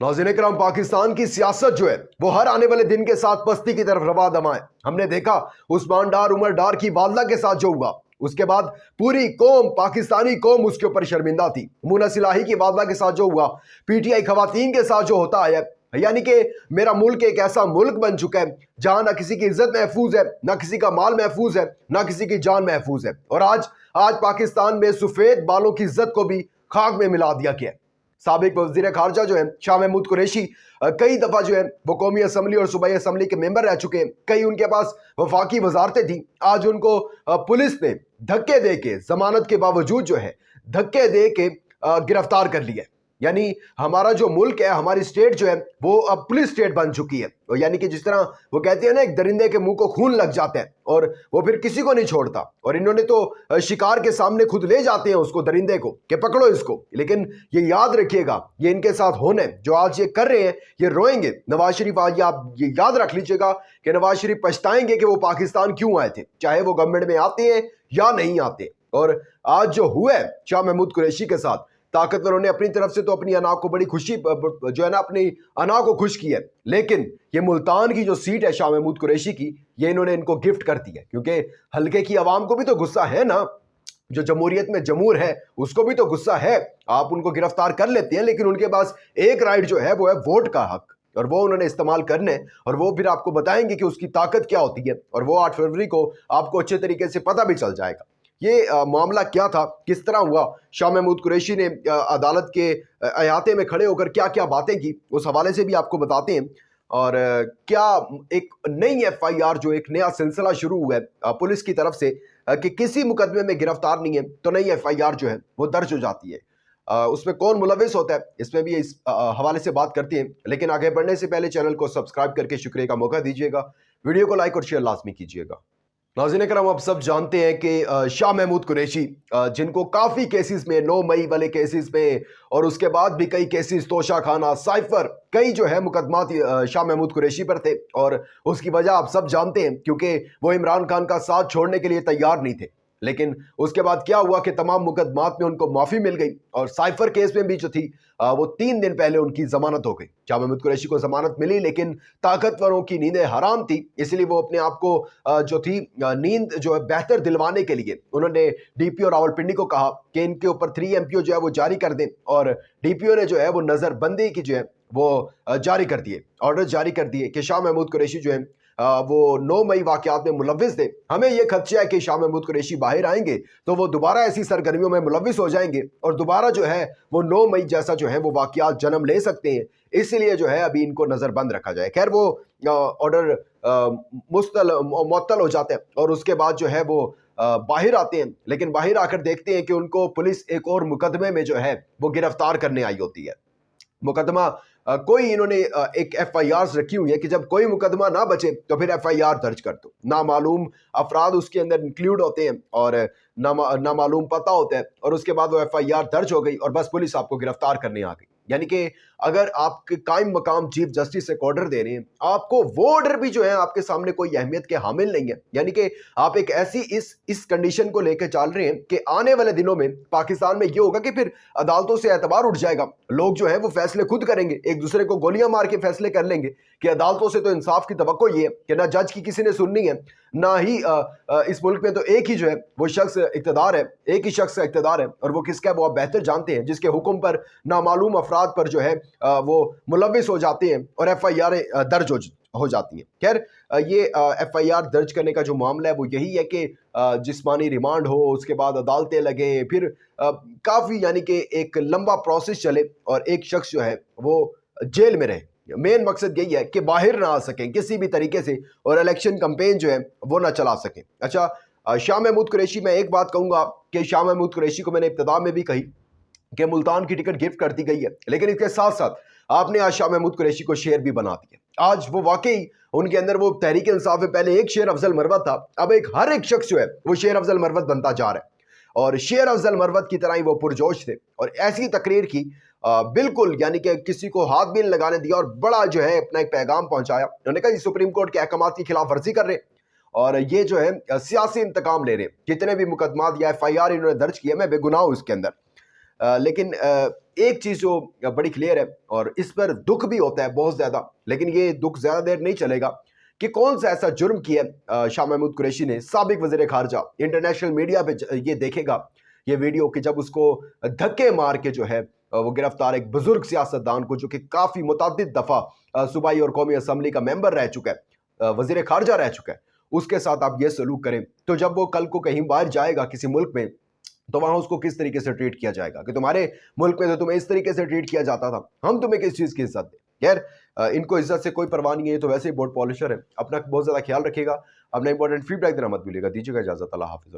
नाज़रीन इकराम, पाकिस्तान की सियासत जो है वो हर आने वाले दिन के साथ पस्ती की तरफ रवा दमा है। हमने देखा उस्मान डार उमर डार की वालदा के साथ जो हुआ, उसके बाद पूरी कौम, पाकिस्तानी कौम उसके ऊपर शर्मिंदा थी। मुना सिलाही की वालदा के साथ जो हुआ, पीटीआई खवातीन के साथ जो होता है, यानी कि मेरा मुल्क एक ऐसा मुल्क बन चुका है जहां ना किसी की इज्जत महफूज है, ना किसी का माल महफूज है, ना किसी की जान महफूज है। और आज पाकिस्तान में सफेद बालों की इज्जत को भी खाक में मिला दिया गया है। साबिक वजीर खारजा जो है शाह महमूद कुरैशी कई दफा जो है वो कौमी असम्बली और सूबाई असम्बली के मेंबर रह चुके हैं। कई उनके पास वफाकी वजारतें थी। आज उनको पुलिस ने धक्के दे के, जमानत के बावजूद जो है धक्के दे के गिरफ्तार कर लिया। यानी हमारा जो मुल्क है, हमारी स्टेट जो है वो अब पुलिस स्टेट बन चुकी है। यानी कि जिस तरह वो कहते हैं ना, एक दरिंदे के मुंह को खून लग जाता है और वो फिर किसी को नहीं छोड़ता। और इन्होंने तो शिकार के सामने खुद ले जाते हैं उसको, दरिंदे को, कि पकड़ो इसको। लेकिन ये याद रखिएगा, ये इनके साथ होने जो आज ये कर रहे हैं, ये रोएंगे। नवाज शरीफ, आज आप ये याद रख लीजिएगा कि नवाज शरीफ पछताएंगे कि वो पाकिस्तान क्यों आए थे, चाहे वो गवर्नमेंट में आते हैं या नहीं आते। और आज जो हुआ है शाह महमूद कुरैशी के साथ, ताकतवरों ने अपनी तरफ से तो अपनी अना को बड़ी खुशी जो है ना, अपनी अना को खुश की है। लेकिन ये मुल्तान की जो सीट है शाह महमूद कुरैशी की, ये इन्होंने इनको गिफ्ट कर दी है, क्योंकि हल्के की आवाम को भी तो गुस्सा है ना। जो जमहूरियत में जमूर है उसको भी तो गुस्सा है। आप उनको गिरफ्तार कर लेते हैं, लेकिन उनके पास एक राइट जो है वो है वोट का हक, और वो उन्होंने इस्तेमाल करने, और वो फिर आपको बताएंगे कि उसकी ताकत क्या होती है। और वो 8 फरवरी को आपको अच्छे तरीके से पता भी चल जाएगा ये मामला क्या था, किस तरह हुआ। शाह महमूद कुरैशी ने अदालत के अहाते में खड़े होकर क्या क्या बातें की, उस हवाले से भी आपको बताते हैं। और क्या एक नई एफआईआर, जो एक नया सिलसिला शुरू हुआ है पुलिस की तरफ से कि किसी मुकदमे में गिरफ्तार नहीं है तो नई एफआईआर जो है वो दर्ज हो जाती है। उसमें कौन मुलविस होता है, इसमें भी इस हवाले से बात करते हैं। लेकिन आगे बढ़ने से पहले चैनल को सब्सक्राइब करके शुक्रिया का मौका दीजिएगा, वीडियो को लाइक और शेयर लाजमी कीजिएगा। नाज़रीन करम, आप सब जानते हैं कि शाह महमूद कुरैशी, जिनको काफ़ी केसेस में, 9 मई वाले केसेस में और उसके बाद भी कई केसेस, तोशा खाना, साइफर, कई जो है मुकदमात शाह महमूद कुरैशी पर थे। और उसकी वजह आप सब जानते हैं, क्योंकि वो इमरान खान का साथ छोड़ने के लिए तैयार नहीं थे। लेकिन उसके बाद क्या हुआ कि तमाम मुकदमात में उनको माफ़ी मिल गई। और साइफर केस में भी जो थी वो 3 दिन पहले उनकी जमानत हो गई। शाह महमूद कुरैशी को जमानत मिली, लेकिन ताकतवरों की नींदें हराम थी, इसलिए वो अपने आप को जो थी नींद जो है बेहतर दिलवाने के लिए उन्होंने डीपीओ रावलपिंडी को कहा कि इनके ऊपर 3 MPO जो है वो जारी कर दें। और डीपीओ ने जो है वो नज़रबंदी की जो है वो जारी कर दिए, ऑर्डर जारी कर दिए कि शाह महमूद कुरैशी जो है वो 9 मई वाकयात में मुलविस थे। हमें यह खदशा है कि शाह महमूद कुरैशी बाहर आएंगे तो वो दोबारा ऐसी सरगर्मियों में मुलविस हो जाएंगे और दोबारा जो है वो 9 मई जैसा जो है वो वाकयात जन्म ले सकते हैं। इसलिए जो है अभी इनको नज़रबंद रखा जाए। खैर, वो ऑर्डर मुअत्तल हो जाते हैं और उसके बाद जो है वो बाहर आते हैं। लेकिन बाहर आकर देखते हैं कि उनको पुलिस एक और मुकदमे में जो है वो गिरफ्तार करने आई होती है। मुकदमा कोई इन्होंने एक एफआईआर रखी हुई है कि जब कोई मुकदमा ना बचे तो फिर एफआईआर दर्ज कर दो। नामालूम अफराद उसके अंदर इंक्लूड होते हैं और नामालूम पता होता है, और उसके बाद वो एफआईआर दर्ज हो गई और बस पुलिस आपको गिरफ्तार करने आ गई। यानी कि अगर आपके कायम मकाम चीफ जस्टिस एक ऑर्डर दे रहे हैं, आपको वो ऑर्डर भी जो है आपके सामने कोई अहमियत के हामिल नहीं है। यानी कि आप एक ऐसी इस कंडीशन को लेकर चल रहे हैं कि आने वाले दिनों में पाकिस्तान में ये होगा कि फिर अदालतों से एतबार उठ जाएगा। लोग जो है वो फैसले खुद करेंगे, एक दूसरे को गोलियां मार के फैसले कर लेंगे कि अदालतों से तो इंसाफ की तवक्को ये है कि ना जज की किसी ने सुननी है, ना ही इस मुल्क में तो एक ही जो है वो शख्स इक़्तिदार है, एक ही शख्स का इक़्तिदार है, और वो किसका है वो आप बेहतर जानते हैं, जिसके हुक्म पर नामालूम अफराद पर जो है वो मुलविस हो जाते हैं और एफआईआर दर्ज हो जाती हैं। खैर, ये एफआईआर दर्ज करने का जो मामला है वो यही है कि जिस्मानी रिमांड हो, उसके बाद अदालतें लगे, फिर काफ़ी यानी कि एक लंबा प्रोसेस चले और एक शख्स जो है वो जेल में रहे। मेन मकसद यही है कि बाहर ना आ सकें किसी भी तरीके से और इलेक्शन कैंपेन जो है वो ना चला सकें। अच्छा, शाह महमूद कुरैशी, मैं एक बात कहूँगा कि शाह महमूद कुरैशी को मैंने इब्तिदा में भी कही कि मुल्तान की टिकट गिफ्ट कर दी गई है, लेकिन इसके साथ साथ आपने आज शाह महमूद कुरैशी को शेर भी बना दिया। आज वो वाकई उनके अंदर वो तहरीक इंसाफ में पहले एक शेर अफजल मरवत था, अब हर एक शख्स जो है वो शेर अफजल मरवत बनता जा रहा है। और शेर अफजल मरवत की तरह ही वो पुरजोश थे और ऐसी तकरीर की, बिल्कुल यानी कि किसी को हाथ भी नहीं लगाने दिया और बड़ा जो है अपना एक पैगाम पहुंचाया। उन्होंने कहा सुप्रीम कोर्ट के अहकामात की खिलाफ वर्जी कर रहे हैं और ये जो है सियासी इंतकाम ले रहे हैं। जितने भी मुकदमात या एफआईआर इन्होंने दर्ज किया, मैं बेगुनाह हूं इसके अंदर। लेकिन एक चीज जो बड़ी क्लियर है और इस पर दुख भी होता है बहुत ज्यादा, लेकिन ये दुख ज्यादा देर नहीं चलेगा कि कौन सा ऐसा जुर्म किया शाह महमूद कुरैशी ने, साबिक वजीर खारजा। इंटरनेशनल मीडिया पे ये देखेगा ये वीडियो कि जब उसको धक्के मार के जो है वो गिरफ्तार एक बुजुर्ग सियासतदान को, जो कि काफी मुतअद्दिद दफा सूबाई और कौमी असम्बली का मेंबर रह चुका है, वजीर खारजा रह चुका है, उसके साथ आप ये सलूक करें, तो जब वो कल को कहीं बाहर जाएगा किसी मुल्क में, तो वहां उसको किस तरीके से ट्रीट किया जाएगा कि तुम्हारे मुल्क में तो तुम्हें इस तरीके से ट्रीट किया जाता था, हम तुम्हें किस चीज की इज्जत दें। खैर इनको इज्जत से कोई परवाह नहीं है, तो वैसे ही बोर्ड पॉलिशर है। अपना बहुत ज्यादा ख्याल रखिएगा, अपना इंपॉर्टेंट फीडबैक देना मत भूलिएगा। दीजिएगा इजाजत, अल्लाह हाफिज़।